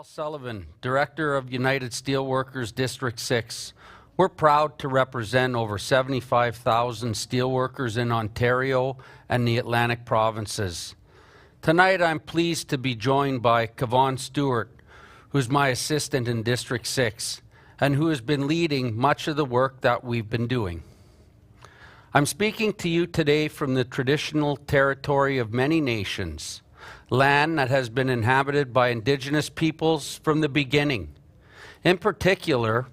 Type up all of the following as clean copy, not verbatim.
Sullivan, Director of United Steelworkers District 6. We're proud to represent over 75,000 steelworkers in Ontario and the Atlantic provinces. Tonight I'm pleased to be joined by Kevon Stewart, who's my assistant in District 6 and who has been leading much of the work that we've been doing. I'm speaking to you today from the traditional territory of many nations, land that has been inhabited by Indigenous peoples from the beginning. In particular,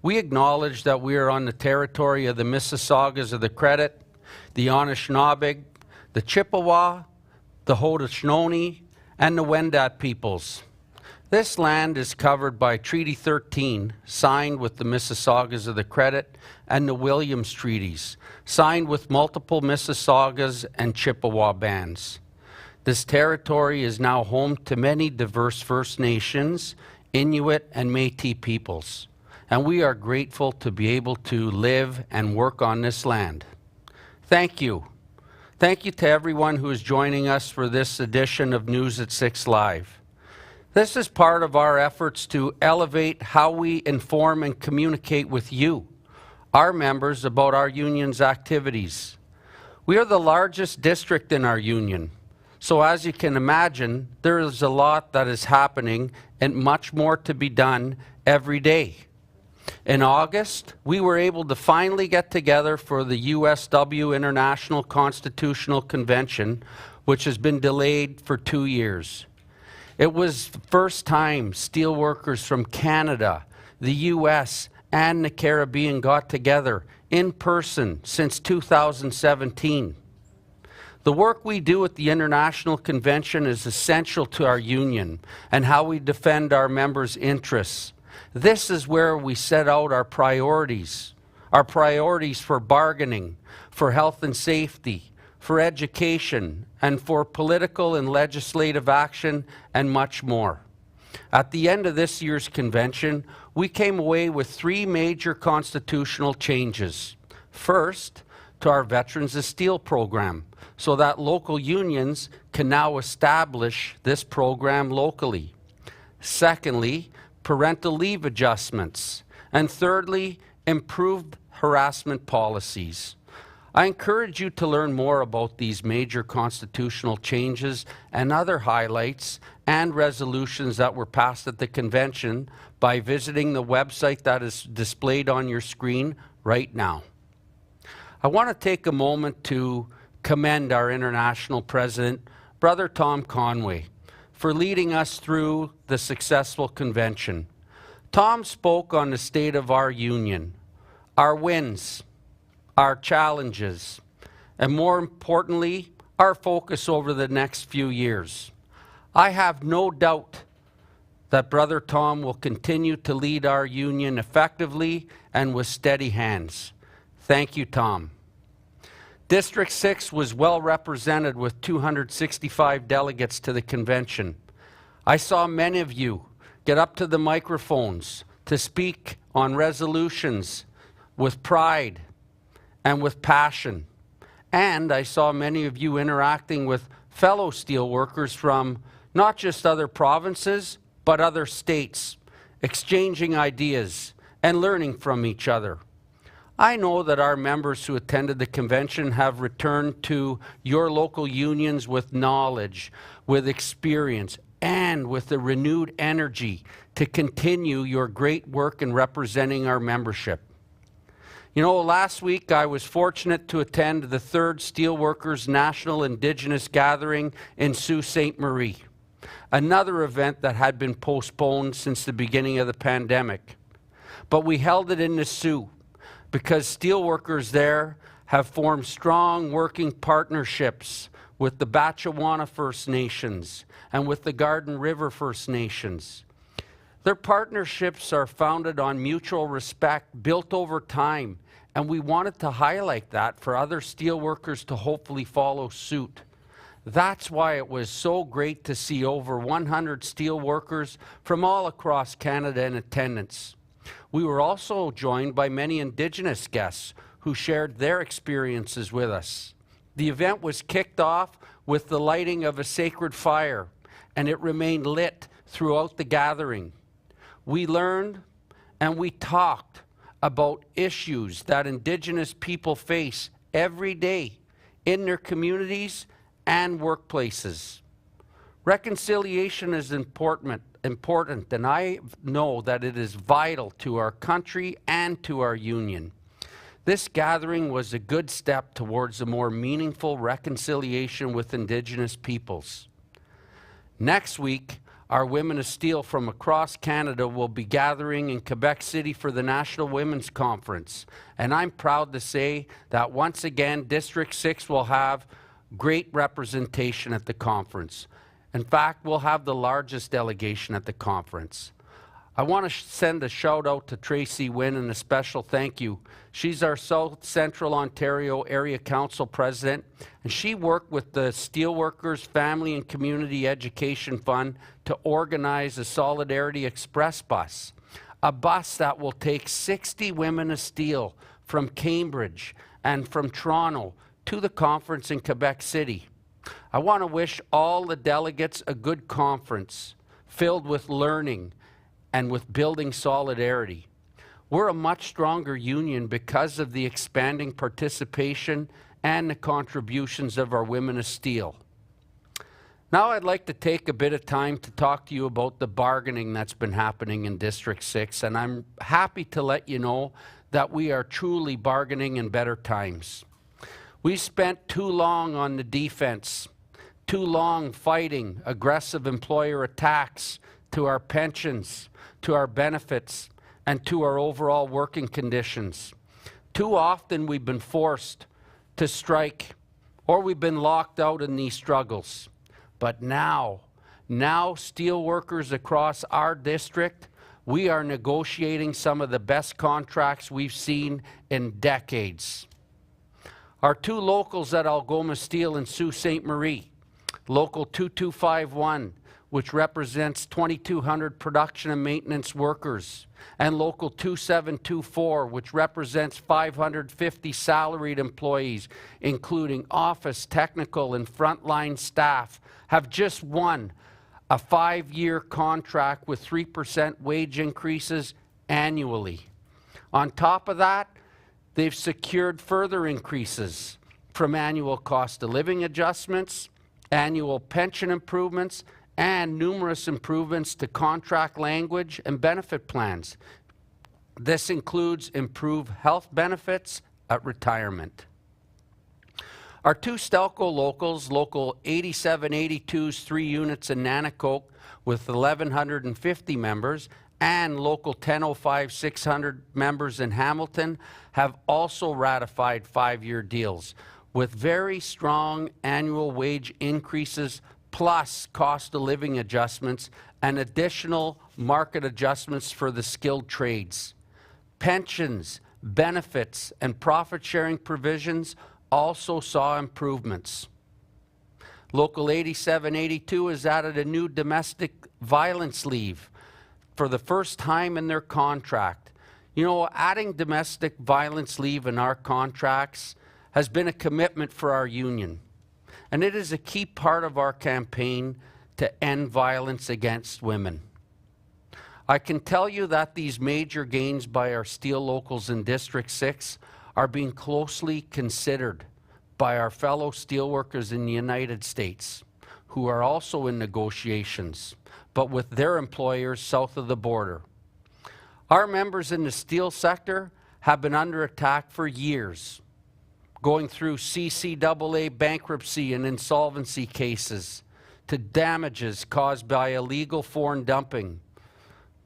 we acknowledge that we are on the territory of the Mississaugas of the Credit, the Anishinaabe, the Chippewa, the Haudenosaunee, and the Wendat peoples. This land is covered by Treaty 13, signed with the Mississaugas of the Credit, and the Williams Treaties, signed with multiple Mississaugas and Chippewa bands. This territory is now home to many diverse First Nations, Inuit, and Métis peoples, and we are grateful to be able to live and work on this land. Thank you. Thank you to everyone who is joining us for this edition of News at 6 Live. This is part of our efforts to elevate how we inform and communicate with you, our members, about our union's activities. We are the largest district in our union. So as you can imagine, there is a lot that is happening and much more to be done every day. In August, we were able to finally get together for the USW International Constitutional Convention, which has been delayed for 2 years. It was the first time steelworkers from Canada, the US, and the Caribbean got together in person since 2017. The work we do at the International Convention is essential to our union and how we defend our members' interests. This is where we set out our priorities for bargaining, for health and safety, for education, and for political and legislative action, and much more. At the end of this year's convention, we came away with 3 major constitutional changes. First, to our Veterans of Steel program, so that local unions can now establish this program locally. Secondly, parental leave adjustments. And thirdly, improved harassment policies. I encourage you to learn more about these major constitutional changes and other highlights and resolutions that were passed at the convention by visiting the website that is displayed on your screen right now. I want to take a moment to commend our international president, Brother Tom Conway, for leading us through the successful convention. Tom spoke on the state of our union, our wins, our challenges, and more importantly, our focus over the next few years. I have no doubt that Brother Tom will continue to lead our union effectively and with steady hands. Thank you, Tom. District 6 was well represented with 265 delegates to the convention. I saw many of you get up to the microphones to speak on resolutions with pride and with passion. And I saw many of you interacting with fellow steelworkers from not just other provinces, but other states, exchanging ideas and learning from each other. I know that our members who attended the convention have returned to your local unions with knowledge, with experience, and with a renewed energy to continue your great work in representing our membership. You know, last week I was fortunate to attend the 3rd Steelworkers National Indigenous Gathering in Sault Ste. Marie, another event that had been postponed since the beginning of the pandemic. But we held it in the Sault, because steelworkers there have formed strong working partnerships with the Batchewana First Nations and with the Garden River First Nations. Their partnerships are founded on mutual respect, built over time, and we wanted to highlight that for other steelworkers to hopefully follow suit. That's why it was so great to see over 100 steelworkers from all across Canada in attendance. We were also joined by many Indigenous guests who shared their experiences with us. The event was kicked off with the lighting of a sacred fire, and it remained lit throughout the gathering. We learned and we talked about issues that Indigenous people face every day in their communities and workplaces. Reconciliation is important, and I know that it is vital to our country and to our union. This gathering was a good step towards a more meaningful reconciliation with Indigenous peoples. Next week, our Women of Steel from across Canada will be gathering in Quebec City for the National Women's Conference. And I'm proud to say that once again, District 6 will have great representation at the conference. In fact, we'll have the largest delegation at the conference. I want to send a shout out to Tracy Wynn and a special thank you. She's our South Central Ontario Area Council President, and she worked with the Steelworkers Family and Community Education Fund to organize a Solidarity Express bus, a bus that will take 60 women of steel from Cambridge and from Toronto to the conference in Quebec City. I want to wish all the delegates a good conference filled with learning and with building solidarity. We're a much stronger union because of the expanding participation and the contributions of our Women of Steel. Now I'd like to take a bit of time to talk to you about the bargaining that's been happening in District 6, and I'm happy to let you know that we are truly bargaining in better times. We spent too long on the defense, too long fighting aggressive employer attacks to our pensions, to our benefits, and to our overall working conditions. Too often we've been forced to strike, or we've been locked out in these struggles. But now steel workers across our district, we are negotiating some of the best contracts we've seen in decades. Our two locals at Algoma Steel and Sault Ste. Marie, Local 2251, which represents 2,200 production and maintenance workers, and Local 2724, which represents 550 salaried employees, including office, technical, and frontline staff, have just won a 5-year contract with 3% wage increases annually. On top of that, they've secured further increases from annual cost of living adjustments, annual pension improvements, and numerous improvements to contract language and benefit plans. This includes improved health benefits at retirement. Our two Stelco locals, Local 8782's 3 units in Nanticoke with 1,150 members, and Local 1005 600 members in Hamilton, have also ratified 5-year deals with very strong annual wage increases plus cost of living adjustments and additional market adjustments for the skilled trades. Pensions, benefits, and profit-sharing provisions also saw improvements. Local 8782 has added a new domestic violence leave for the first time in their contract. You know, adding domestic violence leave in our contracts has been a commitment for our union, and it is a key part of our campaign to end violence against women. I can tell you that these major gains by our steel locals in District 6 are being closely considered by our fellow steelworkers in the United States, who are also in negotiations, but with their employers south of the border. Our members in the steel sector have been under attack for years, going through CCAA bankruptcy and insolvency cases to damages caused by illegal foreign dumping.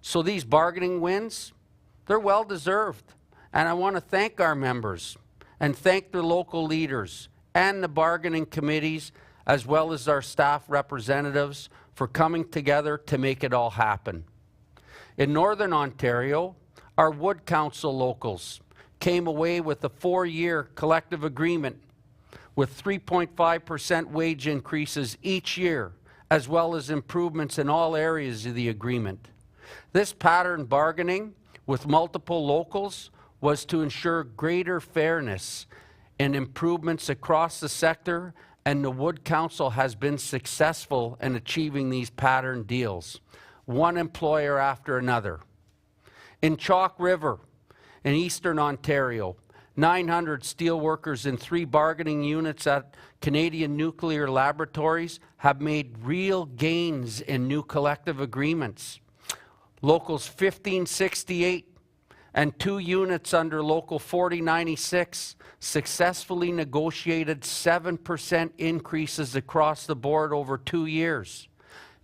So these bargaining wins, they're well deserved. And I want to thank our members and thank the local leaders and the bargaining committees, as well as our staff representatives, for coming together to make it all happen. In Northern Ontario, our Wood Council locals came away with a 4-year collective agreement with 3.5% wage increases each year, as well as improvements in all areas of the agreement. This pattern bargaining with multiple locals was to ensure greater fairness and improvements across the sector, and the Wood Council has been successful in achieving these pattern deals. one employer after another. In Chalk River, in Eastern Ontario, 900 steelworkers in 3 bargaining units at Canadian Nuclear Laboratories have made real gains in new collective agreements. Locals 1568 and 2 units under Local 4096 successfully negotiated 7% increases across the board over 2 years.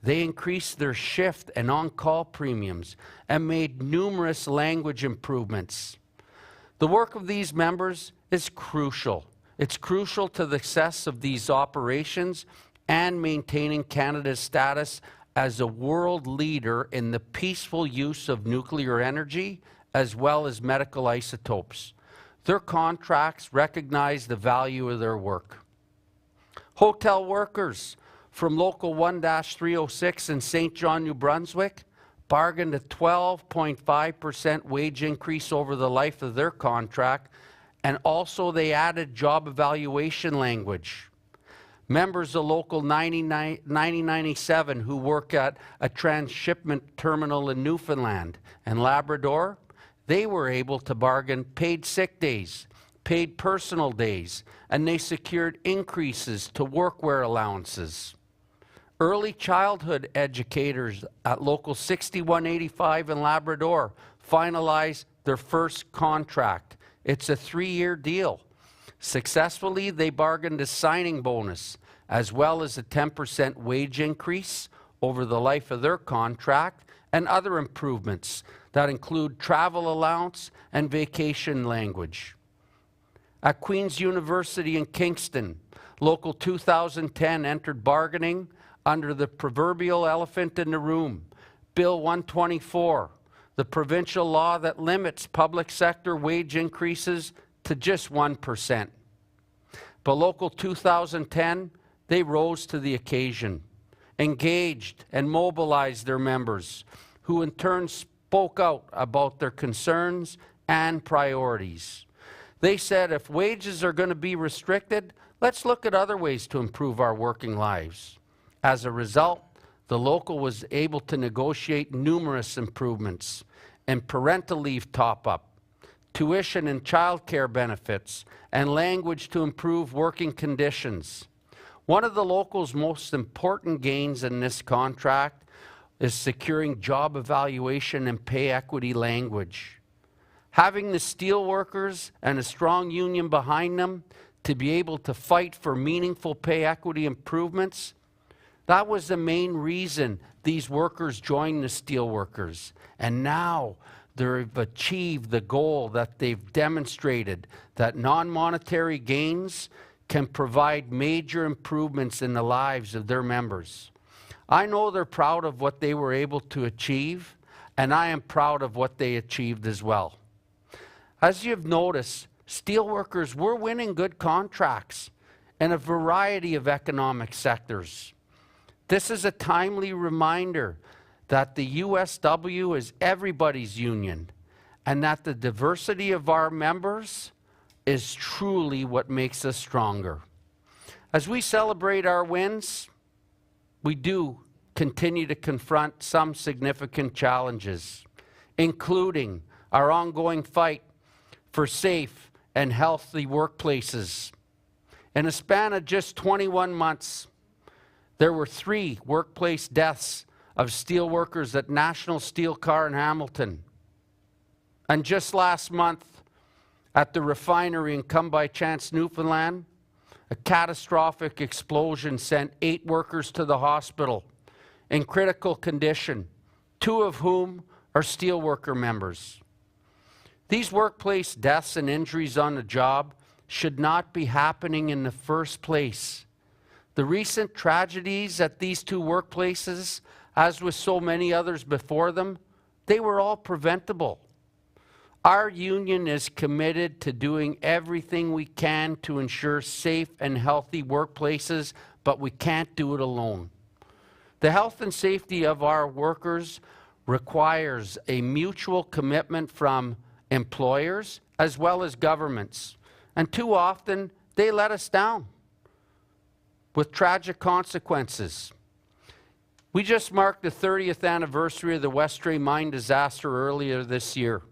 They increased their shift and on-call premiums and made numerous language improvements. The work of these members is crucial. It's crucial to the success of these operations and maintaining Canada's status as a world leader in the peaceful use of nuclear energy as well as medical isotopes. Their contracts recognize the value of their work. Hotel workers from Local 1-306 in St. John, New Brunswick bargained a 12.5% wage increase over the life of their contract, and also they added job evaluation language. Members of Local 9097 who work at a transshipment terminal in Newfoundland and Labrador, they were able to bargain paid sick days, paid personal days, and they secured increases to workwear allowances. Early childhood educators at Local 6185 in Labrador finalized their first contract. It's a 3-year deal. Successfully, they bargained a signing bonus as well as a 10% wage increase over the life of their contract and other improvements that include travel allowance and vacation language. At Queen's University in Kingston, Local 2010 entered bargaining under the proverbial elephant in the room, Bill 124, the provincial law that limits public sector wage increases to just 1%. But Local 2010, they rose to the occasion, engaged and mobilized their members, who in turn spoke out about their concerns and priorities. They said, if wages are going to be restricted, let's look at other ways to improve our working lives. As a result, the local was able to negotiate numerous improvements in parental leave top-up, tuition and childcare benefits, and language to improve working conditions. One of the local's most important gains in this contract is securing job evaluation and pay equity language. Having the steelworkers and a strong union behind them to be able to fight for meaningful pay equity improvements, that was the main reason these workers joined the steelworkers. And now they've achieved the goal that they've demonstrated, that non-monetary gains can provide major improvements in the lives of their members. I know they're proud of what they were able to achieve, and I am proud of what they achieved as well. As you've noticed, steelworkers were winning good contracts in a variety of economic sectors. This is a timely reminder that the USW is everybody's union, and that the diversity of our members is truly what makes us stronger. As we celebrate our wins, we do continue to confront some significant challenges, including our ongoing fight for safe and healthy workplaces. In a span of just 21 months, there were 3 workplace deaths of steelworkers at National Steel Car in Hamilton. And just last month, at the refinery in Come By Chance, Newfoundland, a catastrophic explosion sent 8 workers to the hospital in critical condition, 2 of whom are steelworker members. These workplace deaths and injuries on the job should not be happening in the first place. The recent tragedies at these 2 workplaces, as with so many others before them, they were all preventable. Our union is committed to doing everything we can to ensure safe and healthy workplaces, but we can't do it alone. The health and safety of our workers requires a mutual commitment from employers as well as governments. And too often, they let us down with tragic consequences. We just marked the 30th anniversary of the Westray mine disaster earlier this year.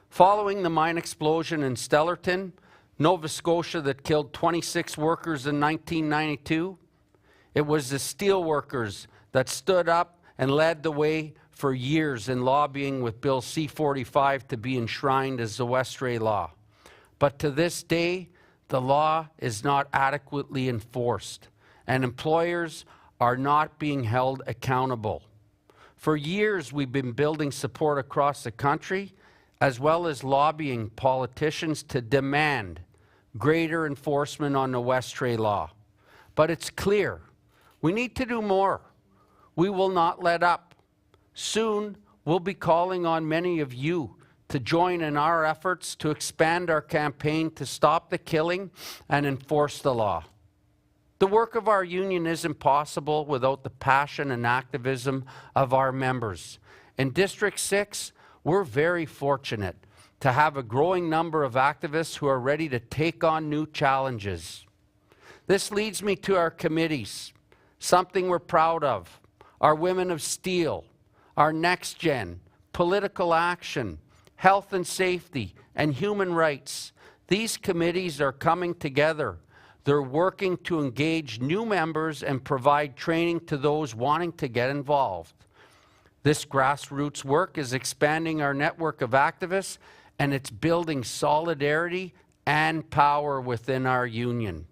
Following the mine explosion in Stellarton, Nova Scotia, that killed 26 workers in 1992, it was the steelworkers that stood up and led the way for years in lobbying with Bill C-45 to be enshrined as the Westray Law. But to this day, the law is not adequately enforced, and employers are not being held accountable. For years, we've been building support across the country, as well as lobbying politicians to demand greater enforcement on the Westray Law. But it's clear, we need to do more. We will not let up. Soon, we'll be calling on many of you to join in our efforts to expand our campaign to stop the killing and enforce the law. The work of our union isn't possible without the passion and activism of our members. In District 6, we're very fortunate to have a growing number of activists who are ready to take on new challenges. This leads me to our committees, something we're proud of. Our Women of Steel, our Next Gen, Political Action, Health and Safety, and Human Rights. These committees are coming together. They're working to engage new members and provide training to those wanting to get involved. This grassroots work is expanding our network of activists, and it's building solidarity and power within our union.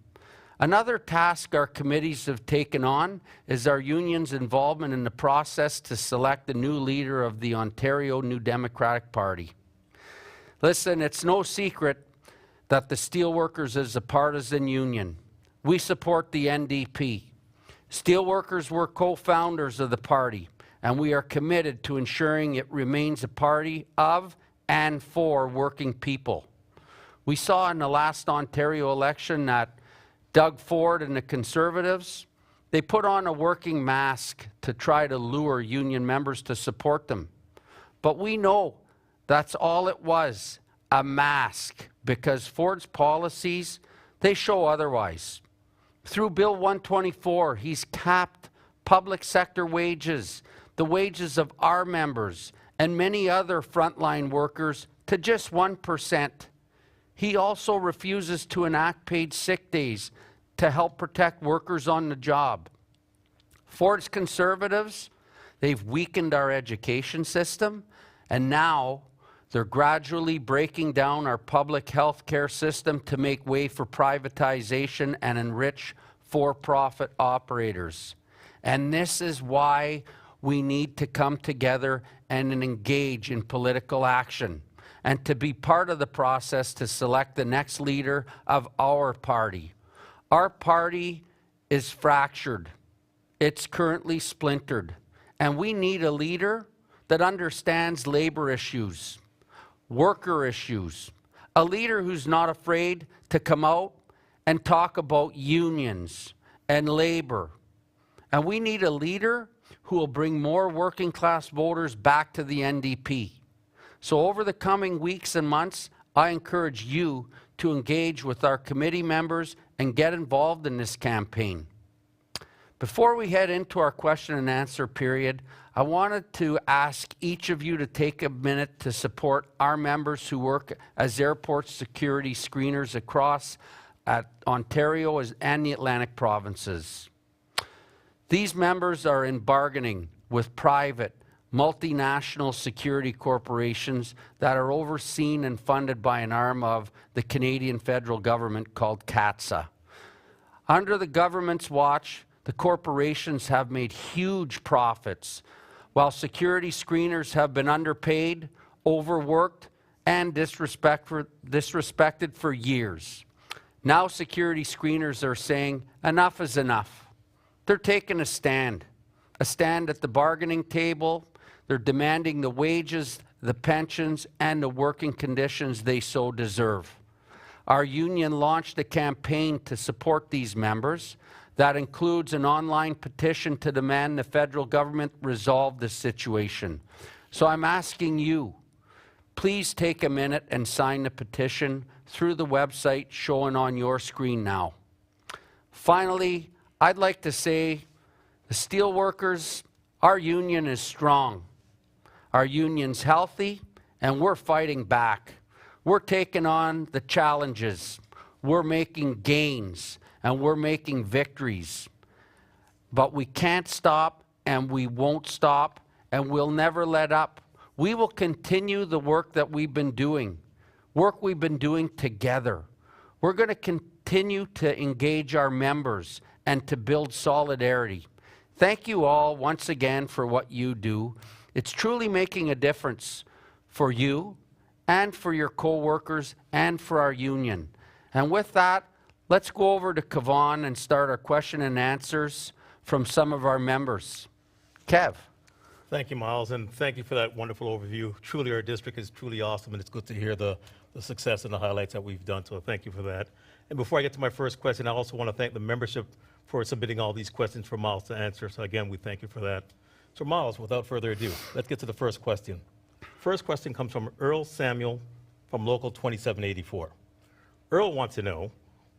Another task our committees have taken on is our union's involvement in the process to select the new leader of the Ontario New Democratic Party. Listen, it's no secret that the Steelworkers is a partisan union. We support the NDP. Steelworkers were co-founders of the party, and we are committed to ensuring it remains a party of and for working people. We saw in the last Ontario election that Doug Ford and the Conservatives, they put on a working mask to try to lure union members to support them. But we know that's all it was, a mask, because Ford's policies, they show otherwise. Through Bill 124, he's capped public sector wages, the wages of our members, and many other frontline workers to just 1%. He also refuses to enact paid sick days to help protect workers on the job. Ford's Conservatives, they've weakened our education system, and now they're gradually breaking down our public health care system to make way for privatization and enrich for-profit operators. And this is why we need to come together and engage in political action, and to be part of the process to select the next leader of our party. Our party is fractured. It's currently splintered, and we need a leader that understands labor issues, worker issues, a leader who's not afraid to come out and talk about unions and labor. And we need a leader who will bring more working class voters back to the NDP. So over the coming weeks and months, I encourage you to engage with our committee members and get involved in this campaign. Before we head into our question and answer period, I wanted to ask each of you to take a minute to support our members who work as airport security screeners across Ontario and the Atlantic provinces. These members are in bargaining with private, multinational security corporations that are overseen and funded by an arm of the Canadian federal government called CATSA. Under the government's watch, the corporations have made huge profits, while security screeners have been underpaid, overworked, and disrespected for years. Now security screeners are saying enough is enough. They're taking a stand at the bargaining table. They're demanding the wages, the pensions, and the working conditions they so deserve. Our union launched a campaign to support these members that includes an online petition to demand the federal government resolve the situation. So I'm asking you, please take a minute and sign the petition through the website showing on your screen now. Finally, I'd like to say The steelworkers, our union is strong. Our union's healthy, and we're fighting back. We're taking on the challenges. We're making gains, and we're making victories. But we can't stop, and we won't stop, and we'll never let up. We will continue the work that we've been doing, work we've been doing together. We're going to continue to engage our members and to build solidarity. Thank you all once again for what you do. It's truly making a difference for you and for your co-workers and for our union. And with that, let's go over to Kevon and start our question and answers from some of our members. Kev. Thank you, Miles, and thank you for that wonderful overview. Truly, our district is truly awesome, and it's good to hear the success and the highlights that we've done, so thank you for that. And before I get to my first question, I also want to thank the membership for submitting all these questions for Miles to answer. So again, we thank you for that. So Miles, without further ado, let's get to the first question. First question comes from Earl Samuel from Local 2784. Earl wants to know,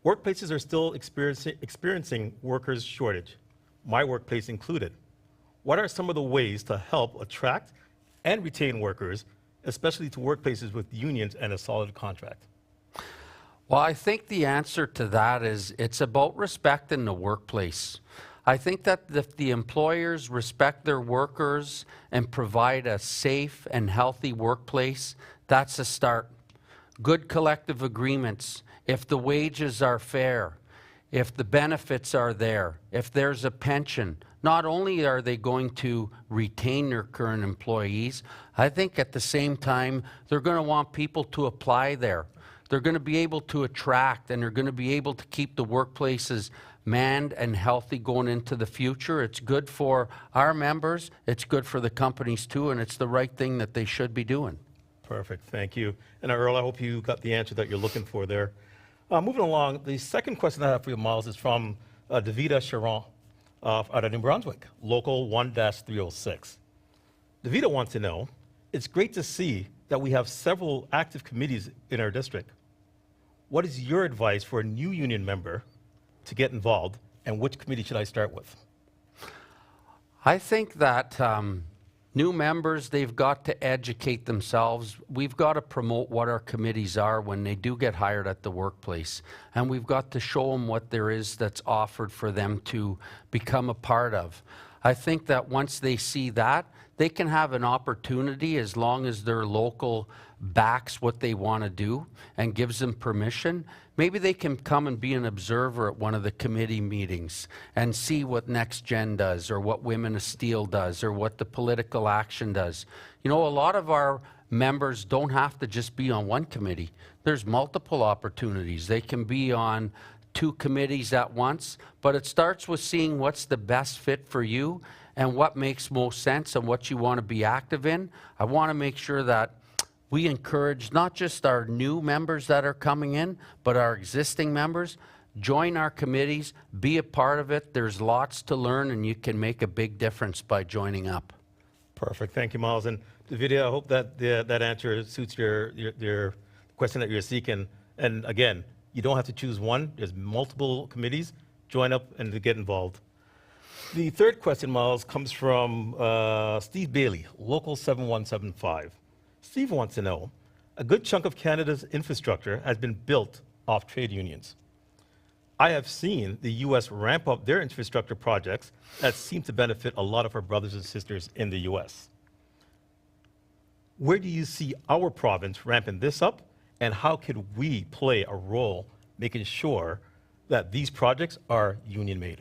workplaces are still experiencing workers' shortage, my workplace included. What are some of the ways to help attract and retain workers, especially to workplaces with unions and a solid contract? Well, I think the answer to that is it's about respect in the workplace. I think that if the employers respect their workers and provide a safe and healthy workplace, that's a start. Good collective agreements, if the wages are fair, if the benefits are there, if there's a pension, not only are they going to retain their current employees, I think at the same time, they're going to want people to apply there. They're going to be able to attract, and they're going to be able to keep the workplaces manned and healthy going into the future. It's good for our members, it's good for the companies too, and it's the right thing that they should be doing. Perfect, thank you. And Earl, I hope you got the answer that you're looking for there. Moving along, the second question I have for you, Miles, is from Davida Charon out of New Brunswick, Local 1-306. Davida wants to know, it's great to see that we have several active committees in our district. What is your advice for a new union member to get involved, and which committee should I start with? I think that new members, they've got to educate themselves. We've got to promote what our committees are when they do get hired at the workplace. And we've got to show them what there is that's offered for them to become a part of. I think that once they see that, they can have an opportunity, as long as their local backs what they want to do and gives them permission. Maybe they can come and be an observer at one of the committee meetings and see what Next Gen does, or what Women of Steel does, or what the political action does. You know, a lot of our members don't have to just be on one committee. There's multiple opportunities. They can be on 2 committees at once, but it starts with seeing what's the best fit for you and what makes most sense and what you want to be active in. I want to make sure that we encourage not just our new members that are coming in, but our existing members. Join our committees, be a part of it. There's lots to learn, and you can make a big difference by joining up. Perfect, thank you, Miles. And Davida, I hope that that answer suits your question that you're seeking. And again, you don't have to choose one. There's multiple committees. Join up and get involved. The third question, Miles, comes from Steve Bailey, Local 7175. Steve wants to know, a good chunk of Canada's infrastructure has been built off trade unions. I have seen the U.S. ramp up their infrastructure projects that seem to benefit a lot of our brothers and sisters in the U.S. Where do you see our province ramping this up, and how could we play a role making sure that these projects are union-made?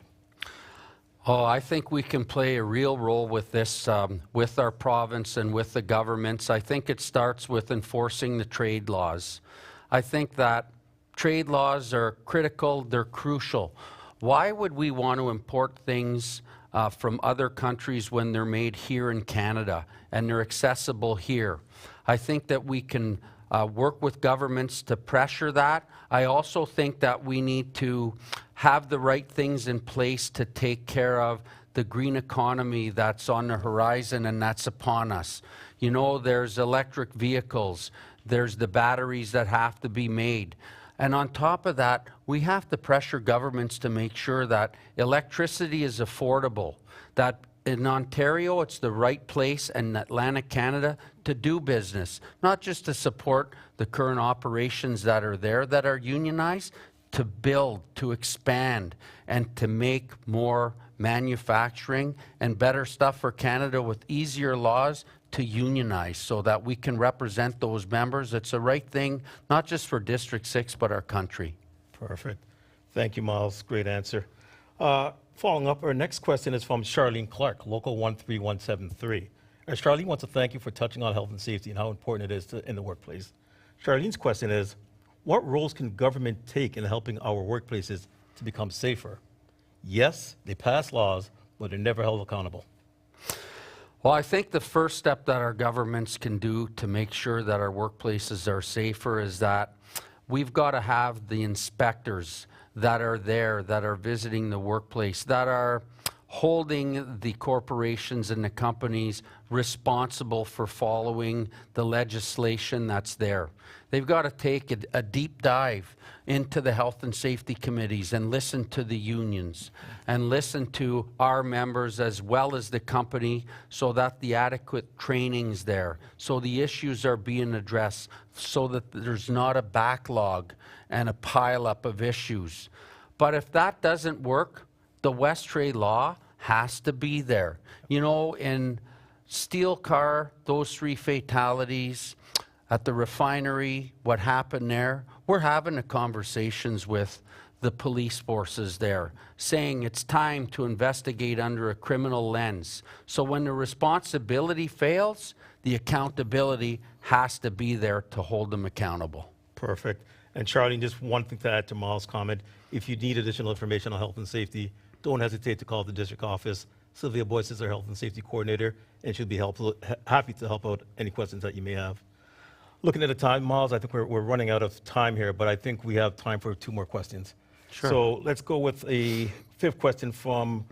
Oh, I think we can play a real role with this, with our province and with the governments. I think it starts with enforcing the trade laws. I think that trade laws are critical, they're crucial. Why would we want to import things from other countries when they're made here in Canada and they're accessible here? I think that we can work with governments to pressure that. I also think that we need to have the right things in place to take care of the green economy that's on the horizon and that's upon us. You know, there's electric vehicles, there's the batteries that have to be made. And on top of that, we have to pressure governments to make sure that electricity is affordable, that in Ontario, it's the right place, and Atlantic Canada to do business, not just to support the current operations that are there that are unionized, to build, to expand, and to make more manufacturing and better stuff for Canada with easier laws to unionize so that we can represent those members. It's the right thing, not just for District 6, but our country. Perfect. Thank you, Miles. Great answer. Following up, our next question is from Charlene Clark, Local 13173. Charlene wants to thank you for touching on health and safety and how important it is in the workplace. Charlene's question is, what roles can government take in helping our workplaces to become safer? Yes, they pass laws, but they're never held accountable. Well, I think the first step that our governments can do to make sure that our workplaces are safer is that we've got to have the inspectors that are there, that are visiting the workplace, that are holding the corporations and the companies responsible for following the legislation that's there. They've got to take a deep dive into the health and safety committees and listen to the unions and listen to our members as well as the company so that the adequate training's there, so the issues are being addressed, so that there's not a backlog and a pileup of issues. But if that doesn't work, the West Trade Law has to be there. You know, in Steel Car, those 3 fatalities, at the refinery, what happened there, we're having the conversations with the police forces there, saying it's time to investigate under a criminal lens. So when the responsibility fails, the accountability has to be there to hold them accountable. Perfect. And Charlene, just one thing to add to Miles' comment. If you need additional information on health and safety, don't hesitate to call the district office. Sylvia Boyce is our health and safety coordinator, and she'll be happy to help out any questions that you may have. Looking at the time, Miles, I think we're running out of time here, but I think we have time for 2 more questions. Sure. So let's go with a 5th question from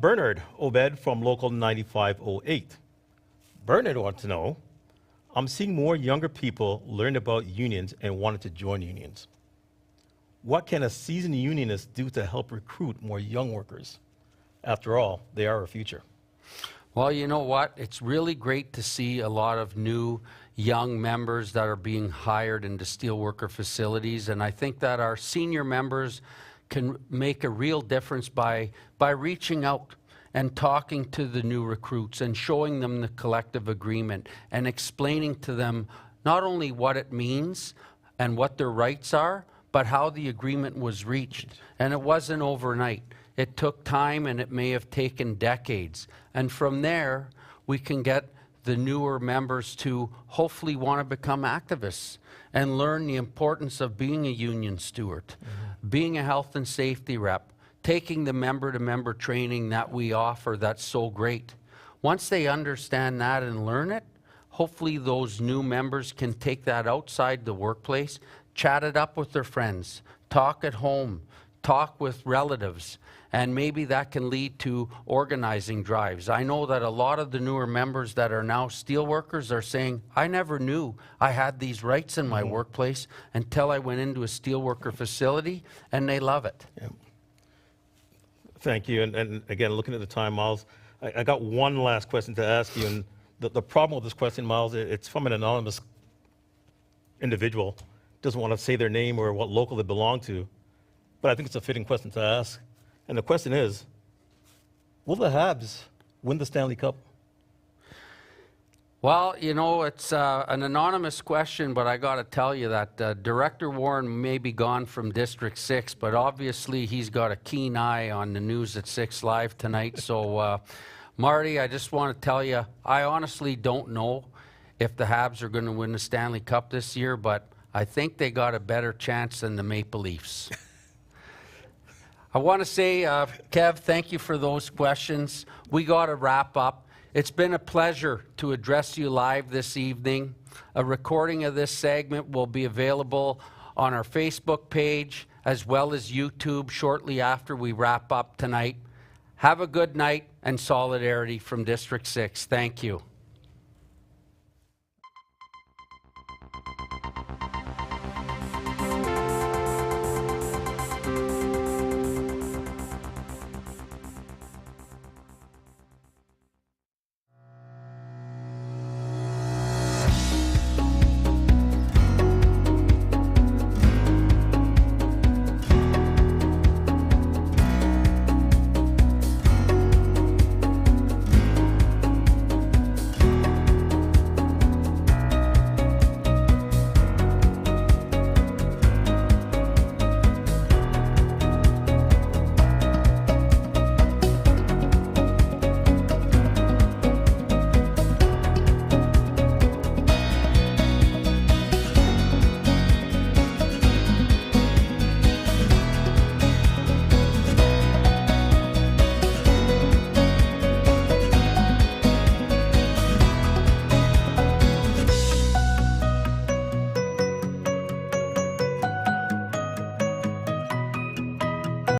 Bernard Obed from Local 9508. Bernard wants to know, I'm seeing more younger people learn about unions and wanting to join unions. What can a seasoned unionist do to help recruit more young workers? After all, they are our future. Well, you know what? It's really great to see a lot of new young members that are being hired into steelworker facilities, and I think that our senior members can make a real difference by reaching out and talking to the new recruits and showing them the collective agreement and explaining to them not only what it means and what their rights are, but how the agreement was reached. And it wasn't overnight. It took time, and it may have taken decades. And from there, we can get the newer members to hopefully want to become activists and learn the importance of being a union steward, being a health and safety rep, taking the member-to-member training that we offer that's so great. Once they understand that and learn it, hopefully those new members can take that outside the workplace, chat it up with their friends, talk at home, talk with relatives, and maybe that can lead to organizing drives. I know that a lot of the newer members that are now steelworkers are saying, I never knew I had these rights in my workplace until I went into a steelworker facility, and they love it. Yeah. Thank you. And again, looking at the time, Miles, I got one last question to ask you. And the problem with this question, Miles, it's from an anonymous individual. Doesn't want to say their name or what local they belong to. But I think it's a fitting question to ask. And the question is, will the Habs win the Stanley Cup? Well, you know, it's an anonymous question, but I got to tell you that Director Warren may be gone from District 6, but obviously he's got a keen eye on the news at 6 Live tonight. So, Marty, I just want to tell you, I honestly don't know if the Habs are going to win the Stanley Cup this year, but I think they got a better chance than the Maple Leafs. I want to say, Kev, thank you for those questions. We got to wrap up. It's been a pleasure to address you live this evening. A recording of this segment will be available on our Facebook page as well as YouTube shortly after we wrap up tonight. Have a good night and solidarity from District 6. Thank you.